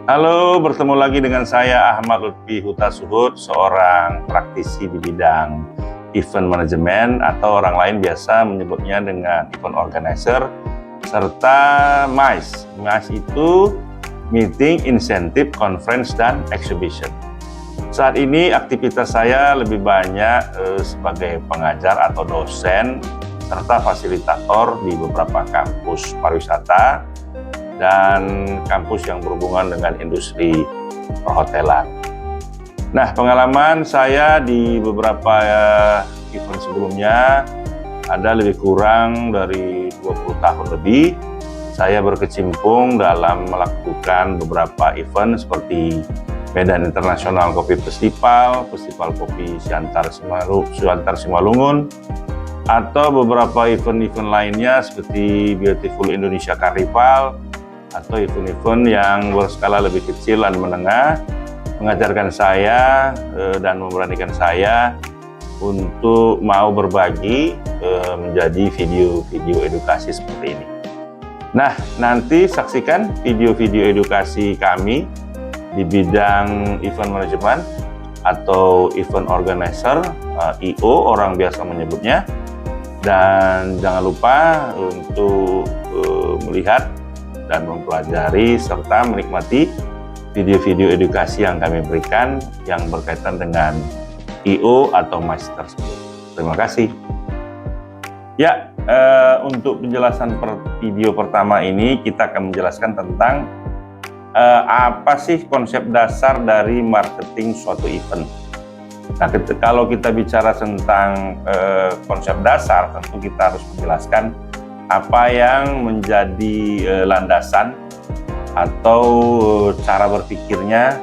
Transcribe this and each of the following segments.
Halo, bertemu lagi dengan saya Ahmad Lutfi Hutasuhud, seorang praktisi di bidang event management atau orang lain biasa menyebutnya dengan event organizer serta MICE. MICE itu Meeting, Incentive, Conference, dan Exhibition. Saat ini aktivitas saya lebih banyak sebagai pengajar atau dosen serta fasilitator di beberapa kampus pariwisata dan kampus yang berhubungan dengan industri perhotelan. Nah, pengalaman saya di beberapa event sebelumnya ada lebih kurang dari 20 tahun lebih. Saya berkecimpung dalam melakukan beberapa event seperti Medan International Kopi Festival, Festival Kopi Siantar Simalungun, atau beberapa event-event lainnya seperti Beautiful Indonesia Carnival, atau event-event yang berskala lebih kecil dan menengah, mengajarkan saya dan memberanikan saya untuk mau berbagi menjadi video-video edukasi seperti ini. Nah, nanti saksikan video-video edukasi kami di bidang event management atau event organizer, IO orang biasa menyebutnya. Dan jangan lupa untuk melihat dan mempelajari serta menikmati video-video edukasi yang kami berikan yang berkaitan dengan IO atau MICE tersebut. Terima kasih. Ya, untuk penjelasan video pertama ini kita akan menjelaskan tentang apa sih konsep dasar dari marketing suatu event. Nah, kalau kita bicara tentang konsep dasar, tentu kita harus menjelaskan apa yang menjadi landasan atau cara berpikirnya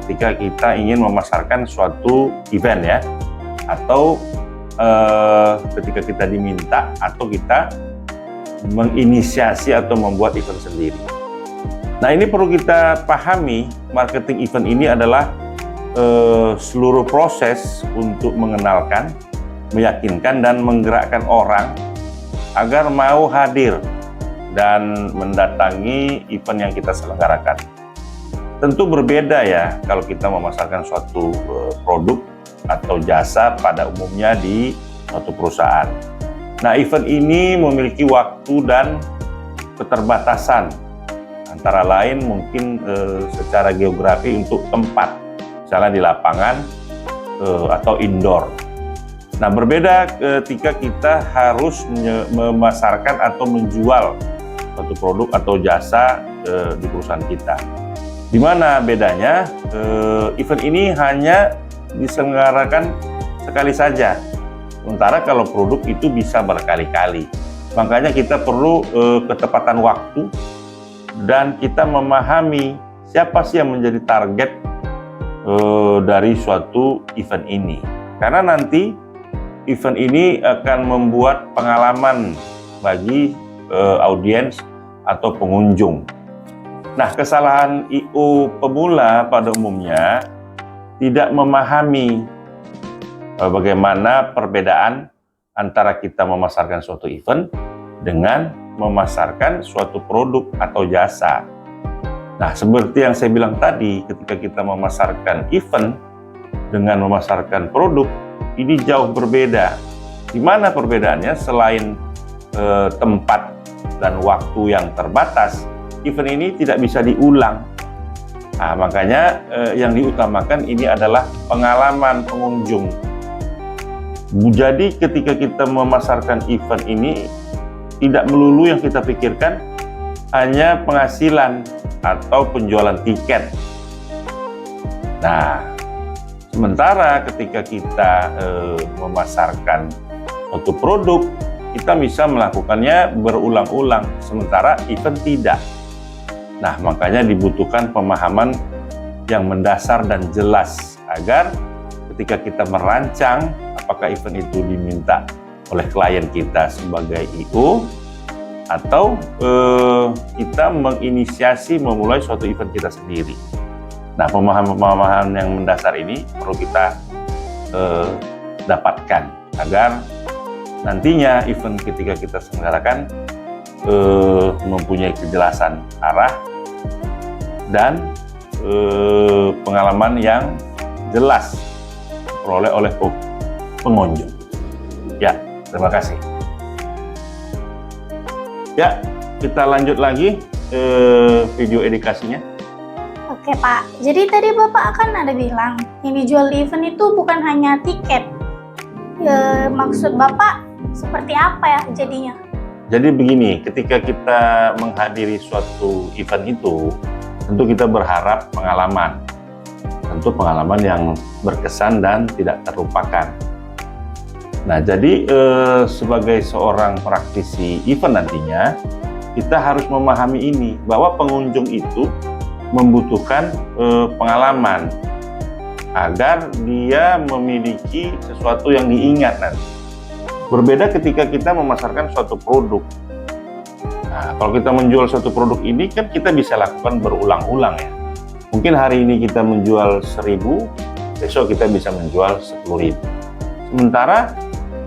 ketika kita ingin memasarkan suatu event ya, atau ketika kita diminta atau kita menginisiasi atau membuat event sendiri. Nah, ini perlu kita pahami, marketing event ini adalah seluruh proses untuk mengenalkan, meyakinkan, dan menggerakkan orang agar mau hadir dan mendatangi event yang kita selenggarakan. Tentu berbeda ya kalau kita memasarkan suatu produk atau jasa pada umumnya di suatu perusahaan. Nah, event ini memiliki waktu dan keterbatasan, antara lain mungkin secara geografi untuk tempat, misalnya di lapangan atau indoor. Nah, berbeda ketika kita harus memasarkan atau menjual suatu produk atau jasa di perusahaan kita. Di mana bedanya? Event ini hanya diselenggarakan sekali saja, sementara kalau produk itu bisa berkali-kali. Makanya kita perlu ketepatan waktu dan kita memahami siapa sih yang menjadi target dari suatu event ini. Karena nanti event ini akan membuat pengalaman bagi audiens atau pengunjung. Nah, kesalahan IO pemula pada umumnya tidak memahami bagaimana perbedaan antara kita memasarkan suatu event dengan memasarkan suatu produk atau jasa. Nah, seperti yang saya bilang tadi, ketika kita memasarkan event dengan memasarkan produk, ini jauh berbeda. Di mana perbedaannya? Selain tempat dan waktu yang terbatas, event ini tidak bisa diulang. Nah, makanya yang diutamakan ini adalah pengalaman pengunjung. Jadi ketika kita memasarkan event ini, tidak melulu yang kita pikirkan hanya penghasilan atau penjualan tiket. Nah, sementara ketika kita memasarkan suatu produk, kita bisa melakukannya berulang-ulang, sementara event tidak. Nah, makanya dibutuhkan pemahaman yang mendasar dan jelas agar ketika kita merancang apakah event itu diminta oleh klien kita sebagai IO atau kita menginisiasi memulai suatu event kita sendiri. Nah, pemahaman yang mendasar ini perlu kita dapatkan agar nantinya event ketika kita selenggarakan mempunyai kejelasan arah dan pengalaman yang jelas diperoleh oleh pengunjung. Ya, terima kasih. Ya, kita lanjut lagi video edukasinya. Oke Pak, jadi tadi Bapak kan ada bilang yang dijual di event itu bukan hanya tiket. Maksud Bapak seperti apa ya jadinya? Jadi begini, ketika kita menghadiri suatu event itu, tentu kita berharap pengalaman. Tentu pengalaman yang berkesan dan tidak terlupakan. Nah, jadi sebagai seorang praktisi event nantinya, kita harus memahami ini, bahwa pengunjung itu membutuhkan pengalaman agar dia memiliki sesuatu yang diingat nanti. Berbeda ketika kita memasarkan suatu produk. Nah, kalau kita menjual suatu produk ini kan kita bisa lakukan berulang-ulang ya. Mungkin hari ini kita menjual 1.000, besok kita bisa menjual 10.000. Sementara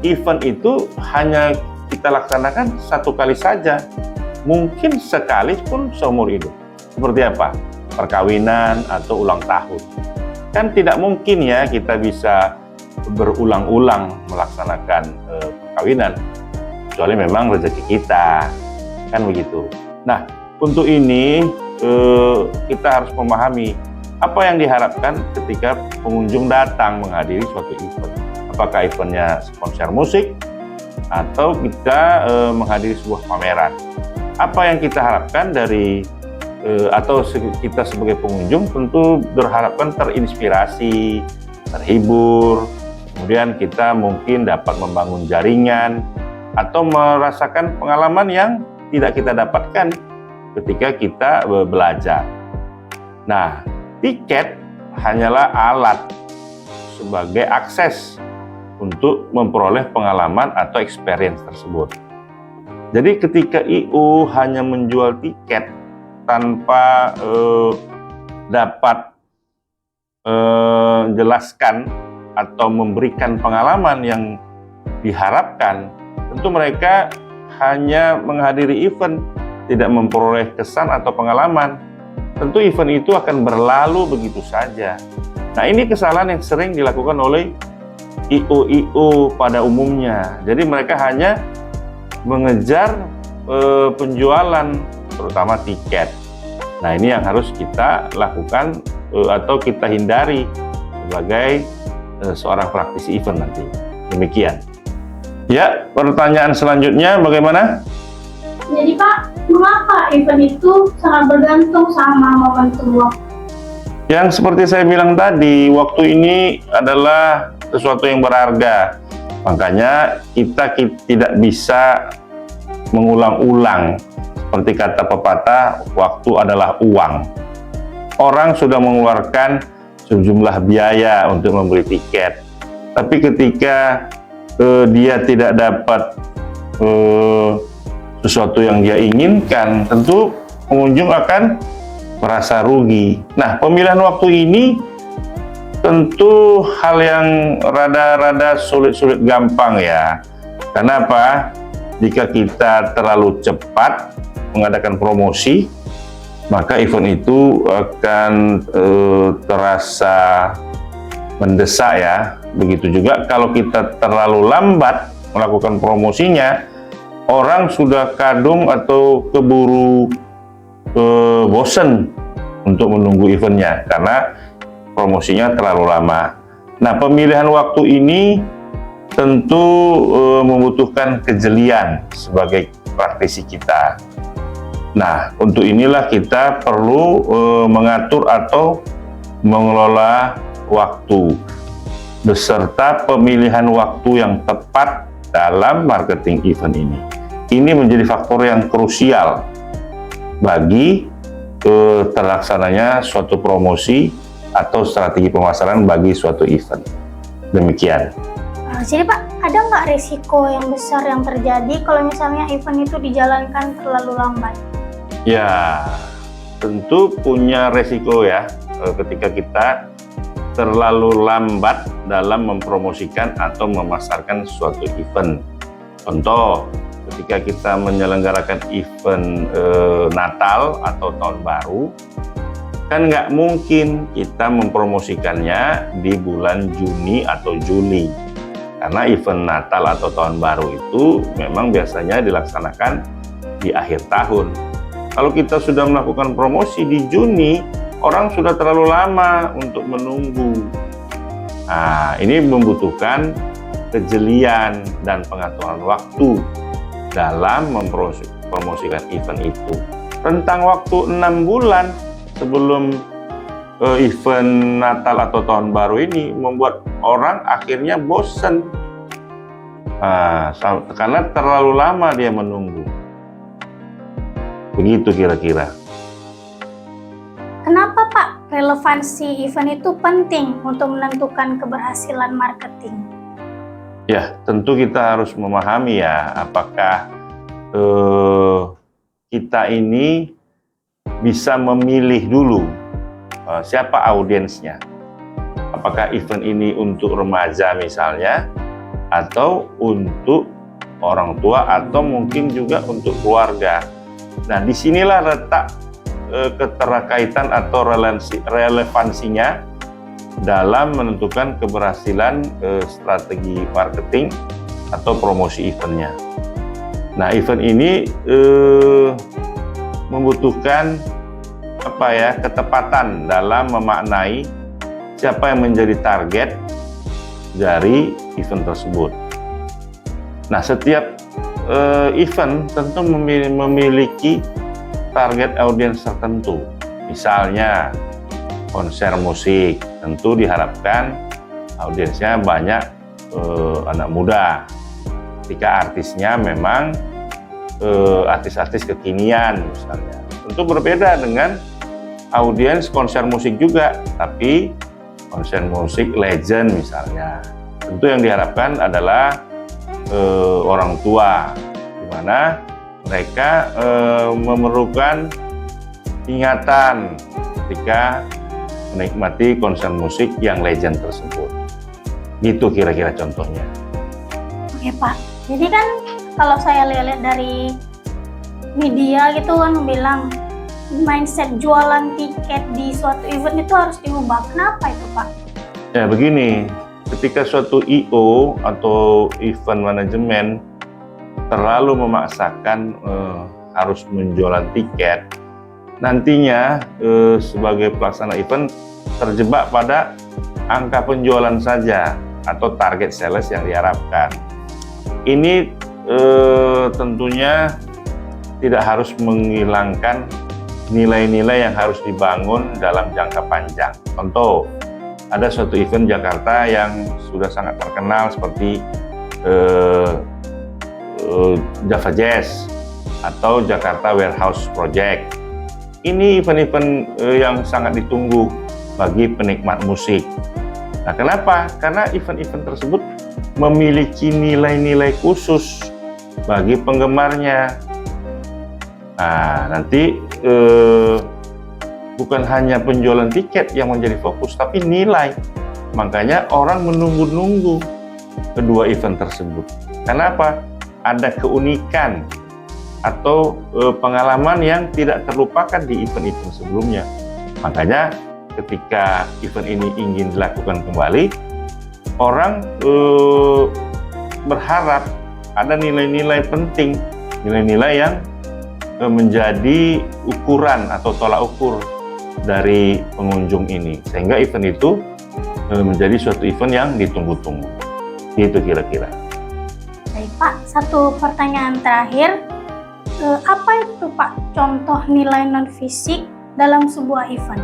event itu hanya kita laksanakan satu kali saja, mungkin sekali pun seumur hidup. Seperti apa? Perkawinan atau ulang tahun. Kan tidak mungkin ya kita bisa berulang-ulang melaksanakan perkawinan, kecuali memang rezeki kita, kan begitu. Nah, untuk ini kita harus memahami apa yang diharapkan ketika pengunjung datang menghadiri suatu event. Apakah eventnya konser musik atau kita menghadiri sebuah pameran. Apa yang kita harapkan dari atau kita sebagai pengunjung tentu berharapkan terinspirasi, terhibur, kemudian kita mungkin dapat membangun jaringan atau merasakan pengalaman yang tidak kita dapatkan ketika kita belajar. Nah, tiket hanyalah alat sebagai akses untuk memperoleh pengalaman atau experience tersebut. Jadi ketika IO hanya menjual tiket tanpa dapat menjelaskan atau memberikan pengalaman yang diharapkan, tentu mereka hanya menghadiri event, tidak memperoleh kesan atau pengalaman. Tentu event itu akan berlalu begitu saja. Nah, ini kesalahan yang sering dilakukan oleh IO pada umumnya. Jadi mereka hanya mengejar penjualan, terutama tiket. Nah, ini yang harus kita lakukan atau kita hindari sebagai seorang praktisi event nanti. Demikian. Ya, pertanyaan selanjutnya bagaimana? Jadi Pak, mengapa event itu sangat bergantung sama momentum waktu? Yang seperti saya bilang tadi, waktu ini adalah sesuatu yang berharga. Makanya kita tidak bisa mengulang-ulang. Seperti kata pepatah, waktu adalah uang. Orang sudah mengeluarkan sejumlah biaya untuk membeli tiket. Tapi ketika dia tidak dapat sesuatu yang dia inginkan, tentu pengunjung akan merasa rugi. Nah, pemilihan waktu ini tentu hal yang rada-rada sulit-sulit gampang ya. Karena apa? Jika kita terlalu cepat mengadakan promosi, maka event itu akan terasa mendesak ya. Begitu juga kalau kita terlalu lambat melakukan promosinya, orang sudah kadung atau keburu bosen untuk menunggu eventnya karena promosinya terlalu lama. Nah, pemilihan waktu ini tentu membutuhkan kejelian sebagai praktisi kita. Nah, untuk inilah kita perlu mengatur atau mengelola waktu beserta pemilihan waktu yang tepat dalam marketing event ini. Ini menjadi faktor yang krusial bagi terlaksananya suatu promosi atau strategi pemasaran bagi suatu event. Demikian. Jadi Pak, ada nggak risiko yang besar yang terjadi kalau misalnya event itu dijalankan terlalu lambat? Ya, tentu punya resiko ya ketika kita terlalu lambat dalam mempromosikan atau memasarkan suatu event. Contoh, ketika kita menyelenggarakan event Natal atau Tahun Baru, Kan nggak mungkin kita mempromosikannya di bulan Juni atau Juli. Karena event Natal atau Tahun Baru itu memang biasanya dilaksanakan di akhir tahun. Kalau kita sudah melakukan promosi di Juni, orang sudah terlalu lama untuk menunggu. Nah, ini membutuhkan kejelian dan pengaturan waktu dalam mempromosikan event itu. Rentang waktu 6 bulan sebelum event Natal atau Tahun Baru ini membuat orang akhirnya bosan. Karena terlalu lama dia menunggu. Begitu kira-kira. Kenapa Pak relevansi event itu penting untuk menentukan keberhasilan marketing? Ya, tentu kita harus memahami ya, apakah kita ini bisa memilih dulu siapa audiensnya. Apakah event ini untuk remaja misalnya, atau untuk orang tua, atau mungkin juga untuk keluarga. Nah, disinilah letak keterkaitan atau relevansinya dalam menentukan keberhasilan strategi marketing atau promosi eventnya. Nah, event ini membutuhkan ketepatan dalam memaknai siapa yang menjadi target dari event tersebut. Nah, setiap event tentu memiliki target audiens tertentu. Misalnya konser musik, tentu diharapkan audiensnya banyak anak muda. Ketika artisnya memang artis-artis kekinian misalnya, tentu berbeda dengan audiens konser musik juga, tapi konser musik legend misalnya. Tentu yang diharapkan adalah orang tua, di mana mereka memerlukan ingatan ketika menikmati konser musik yang legend tersebut. Gitu kira-kira contohnya. Oke Pak, jadi kan kalau saya lihat dari media gitu kan bilang mindset jualan tiket di suatu event itu harus diubah. Kenapa itu Pak? Ya begini, ketika suatu I.O. atau event manajemen terlalu memaksakan harus menjualan tiket, nantinya sebagai pelaksana event terjebak pada angka penjualan saja atau target sales yang diharapkan. Ini tentunya tidak harus menghilangkan nilai-nilai yang harus dibangun dalam jangka panjang. Contoh, ada suatu event Jakarta yang sudah sangat terkenal seperti Java Jazz atau Jakarta Warehouse Project. Ini event-event yang sangat ditunggu bagi penikmat musik. Nah, kenapa? Karena event-event tersebut memiliki nilai-nilai khusus bagi penggemarnya. Nah, nanti bukan hanya penjualan tiket yang menjadi fokus, tapi nilai. Makanya orang menunggu-nunggu kedua event tersebut. Kenapa? Ada keunikan atau pengalaman yang tidak terlupakan di event-event sebelumnya. Makanya ketika event ini ingin dilakukan kembali, orang berharap ada nilai-nilai penting, nilai-nilai yang menjadi ukuran atau tolak ukur dari pengunjung ini, sehingga event itu menjadi suatu event yang ditunggu-tunggu. Itu kira-kira. Baik Pak, satu pertanyaan terakhir. Apa itu Pak contoh nilai non-fisik dalam sebuah event?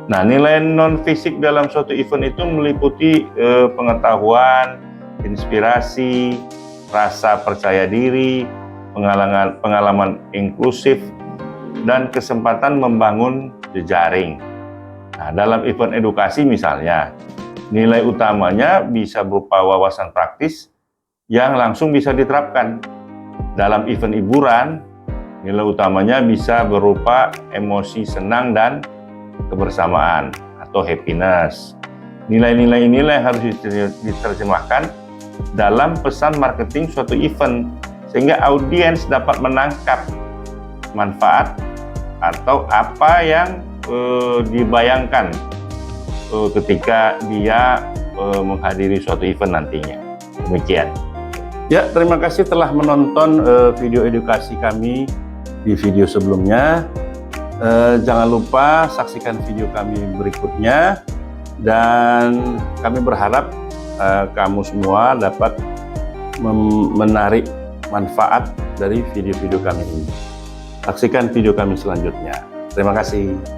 Nah, nilai non-fisik dalam suatu event itu meliputi pengetahuan, inspirasi, rasa percaya diri, pengalaman inklusif, dan kesempatan membangun jejaring. Nah, dalam event edukasi misalnya, nilai utamanya bisa berupa wawasan praktis yang langsung bisa diterapkan. Dalam event hiburan, nilai utamanya bisa berupa emosi senang dan kebersamaan atau happiness. Nilai-nilai inilah yang harus diterjemahkan dalam pesan marketing suatu event, sehingga audiens dapat menangkap manfaat atau apa yang dibayangkan ketika dia menghadiri suatu event nantinya. Demikian. Ya, terima kasih telah menonton video edukasi kami di video sebelumnya. Jangan lupa saksikan video kami berikutnya, dan kami berharap kamu semua dapat menarik manfaat dari video-video kami ini. Saksikan video kami selanjutnya. Terima kasih.